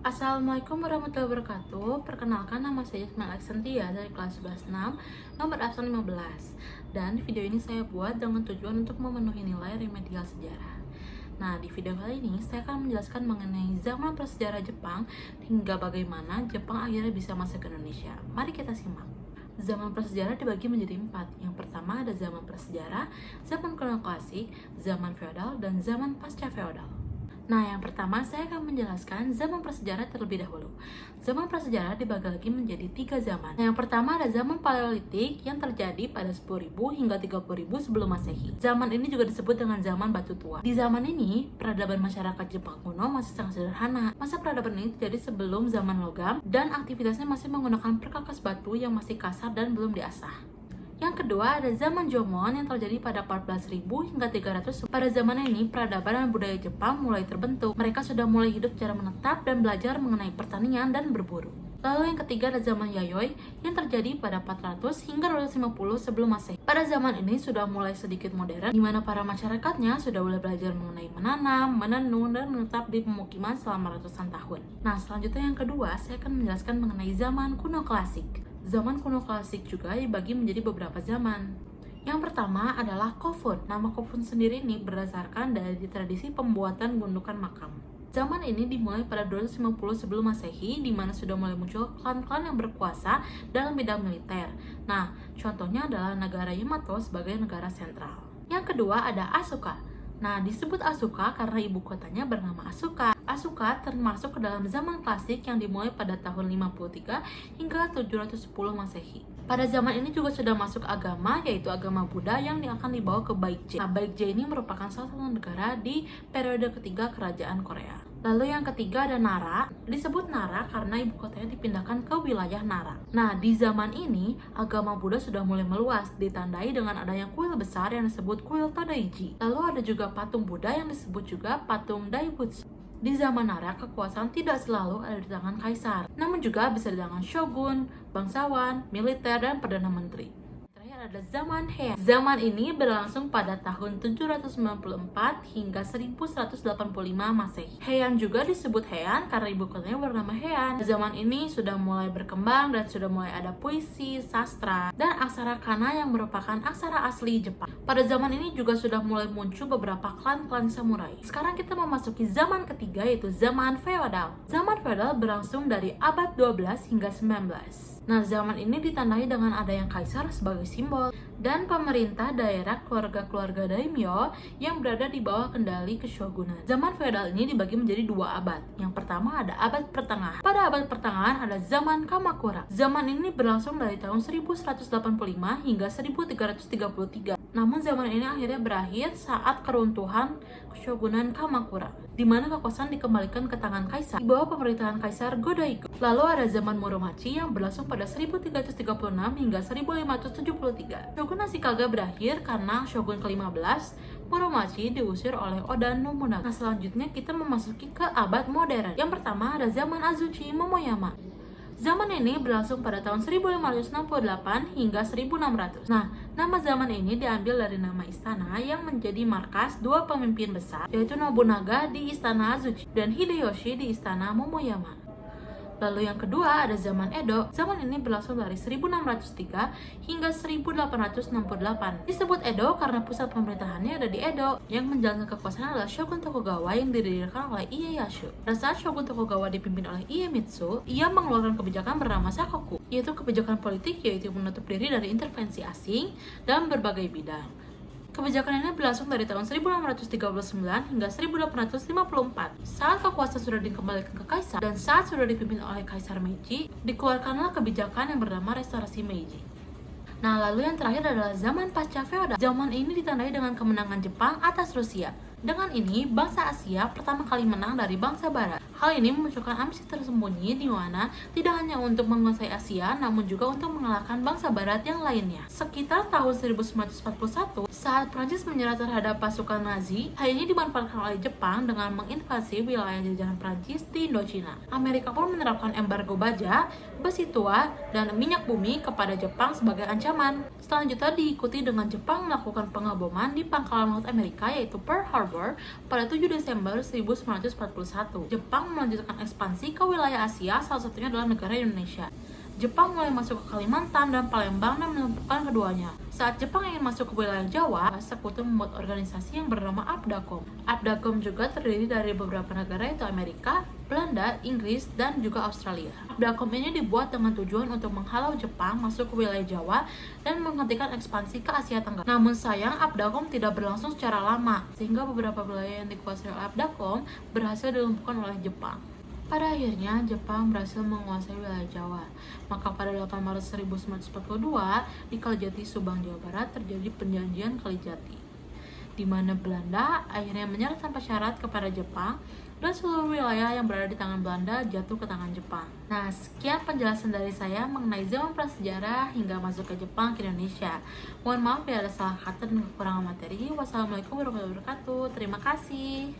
Assalamualaikum warahmatullahi wabarakatuh. Perkenalkan, nama saya Ismail Alexandria dari kelas 11-6, nomor absen 15. Dan video ini saya buat dengan tujuan untuk memenuhi nilai remedial sejarah. Nah, di video kali ini saya akan menjelaskan mengenai zaman prasejarah Jepang hingga bagaimana Jepang akhirnya bisa masuk ke Indonesia. Mari kita simak. Zaman prasejarah dibagi menjadi 4. Yang pertama ada zaman prasejarah, zaman kuno klasik, zaman feodal, dan zaman pasca feodal. Nah, yang pertama saya akan menjelaskan zaman prasejarah terlebih dahulu. Zaman prasejarah dibagi lagi menjadi 3 zaman. Nah, yang pertama ada zaman Paleolitik yang terjadi pada 10.000 hingga 30.000 sebelum Masehi. Zaman ini juga disebut dengan zaman Batu Tua. Di zaman ini, peradaban masyarakat Jepang kuno masih sangat sederhana. Masa peradaban ini terjadi sebelum zaman logam dan aktivitasnya masih menggunakan perkakas batu yang masih kasar dan belum diasah. Yang kedua ada zaman Jomon yang terjadi pada 14.000 hingga 300. Pada zaman ini, peradaban dan budaya Jepang mulai terbentuk. Mereka sudah mulai hidup secara menetap dan belajar mengenai pertanian dan berburu. Lalu yang ketiga ada zaman Yayoi yang terjadi pada 400 hingga 250 sebelum Masehi. Pada zaman ini sudah mulai sedikit modern, di mana para masyarakatnya sudah mulai belajar mengenai menanam, menenun, dan menetap di pemukiman selama ratusan tahun. Nah, selanjutnya yang kedua, saya akan menjelaskan mengenai zaman kuno klasik. Zaman kuno klasik juga dibagi menjadi beberapa zaman. Yang pertama adalah Kofun. Nama Kofun sendiri ini berdasarkan dari tradisi pembuatan gundukan makam. Zaman ini dimulai pada 250 sebelum Masehi, di mana sudah mulai muncul klan-klan yang berkuasa dalam bidang militer. Nah, contohnya adalah negara Yamato sebagai negara sentral. Yang kedua ada Asuka. Nah, disebut Asuka karena ibu kotanya bernama Asuka. Asuka termasuk ke dalam zaman klasik yang dimulai pada tahun 53 hingga 710 Masehi. Pada zaman ini juga sudah masuk agama, yaitu agama Buddha yang akan dibawa ke Baekje. Nah, Baekje ini merupakan salah satu negara di periode ketiga kerajaan Korea. Lalu yang ketiga ada Nara. Disebut Nara karena ibu kotanya dipindahkan ke wilayah Nara. Nah, di zaman ini agama Buddha sudah mulai meluas, ditandai dengan adanya kuil besar yang disebut kuil Todaiji. Lalu ada juga patung Buddha yang disebut juga patung Daibutsu. Di zaman Nara, kekuasaan tidak selalu ada di tangan kaisar, namun juga bisa di tangan shogun, bangsawan, militer, dan perdana menteri. Ada zaman Heian. Zaman ini berlangsung pada tahun 794 hingga 1185 Masehi. Heian juga disebut Heian karena ibu kotanya bernama Heian. Zaman ini sudah mulai berkembang dan sudah mulai ada puisi, sastra, dan aksara kana yang merupakan aksara asli Jepang. Pada zaman ini juga sudah mulai muncul beberapa klan-klan samurai. Sekarang kita memasuki zaman ketiga, yaitu zaman feodal. Zaman feodal berlangsung dari abad 12 hingga 19. Nah, zaman ini ditandai dengan adanya kaisar sebagai simbol dan pemerintah daerah keluarga-keluarga daimyo yang berada di bawah kendali keshogunan. Zaman feodal ini dibagi menjadi 2 abad. Yang pertama ada abad pertengahan. Pada abad pertengahan ada zaman Kamakura. Zaman ini berlangsung dari tahun 1185 hingga 1333. Namun zaman ini akhirnya berakhir saat keruntuhan keshogunan Kamakura, di mana kekuasaan dikembalikan ke tangan kaisar di bawah pemerintahan Kaisar Go-Daigo. Lalu ada zaman Muromachi yang berlangsung pada 1336 hingga 1573. Shogun Ashikaga berakhir karena Shogun ke-15 Muromachi diusir oleh Oda Nobunaga. Nah, selanjutnya kita memasuki ke abad modern. Yang pertama ada zaman Azuchi Momoyama. Zaman ini berlangsung pada tahun 1568 hingga 1600. Nah, nama zaman ini diambil dari nama istana yang menjadi markas 2 pemimpin besar, yaitu Nobunaga di Istana Azuchi dan Hideyoshi di Istana Momoyama. Lalu yang kedua ada zaman Edo. Zaman ini berlangsung dari 1603 hingga 1868. Disebut Edo karena pusat pemerintahannya ada di Edo. Yang menjalankan kekuasaan adalah Shogun Tokugawa yang didirikan oleh Ieyasu. Pada saat Shogun Tokugawa dipimpin oleh Iemitsu, ia mengeluarkan kebijakan bernama Sakoku, yaitu kebijakan politik yaitu menutup diri dari intervensi asing dalam berbagai bidang. Kebijakan ini berlangsung dari tahun 1639 hingga 1854. Saat kekuasaan sudah dikembalikan ke kaisar dan saat sudah dipimpin oleh Kaisar Meiji, dikeluarkanlah kebijakan yang bernama Restorasi Meiji. Nah, lalu yang terakhir adalah zaman pasca feodal. Zaman ini ditandai dengan kemenangan Jepang atas Rusia. Dengan ini, bangsa Asia pertama kali menang dari bangsa Barat. Hal ini memunculkan ambisi tersembunyi di mana tidak hanya untuk menguasai Asia, namun juga untuk mengalahkan bangsa Barat yang lainnya. Sekitar tahun 1941, saat Prancis menyerah terhadap pasukan Nazi, hal ini dimanfaatkan oleh Jepang dengan menginvasi wilayah jajahan Prancis di Indochina. Amerika pun menerapkan embargo baja, besi tua, dan minyak bumi kepada Jepang sebagai ancaman. Selanjutnya diikuti dengan Jepang melakukan pengeboman di pangkalan laut Amerika yaitu Pearl Harbor pada 7 Desember 1941. Jepang Jepang melanjutkan ekspansi ke wilayah Asia, salah satunya adalah negara Indonesia. Jepang mulai masuk ke Kalimantan dan Palembang dan melumpuhkan keduanya. Saat Jepang ingin masuk ke wilayah Jawa, Sekutu membuat organisasi yang bernama Abdacom. Abdacom juga terdiri dari beberapa negara yaitu Amerika, Belanda, Inggris, dan juga Australia. Abdacom ini dibuat dengan tujuan untuk menghalau Jepang masuk ke wilayah Jawa dan menghentikan ekspansi ke Asia Tenggara. Namun sayang, Abdacom tidak berlangsung secara lama, sehingga beberapa wilayah yang dikuasai oleh Abdacom berhasil dilumpuhkan oleh Jepang. Pada akhirnya, Jepang berhasil menguasai wilayah Jawa. Maka pada 8 Maret 1942, di Kalijati, Subang, Jawa Barat, terjadi Perjanjian Kalijati, di mana Belanda akhirnya menyerah tanpa syarat kepada Jepang, dan seluruh wilayah yang berada di tangan Belanda jatuh ke tangan Jepang. Nah, sekian penjelasan dari saya mengenai zaman prasejarah hingga masuk ke Jepang ke Indonesia. Mohon maaf bila ada salah kata dan kekurangan materi. Wassalamualaikum warahmatullahi wabarakatuh. Terima kasih.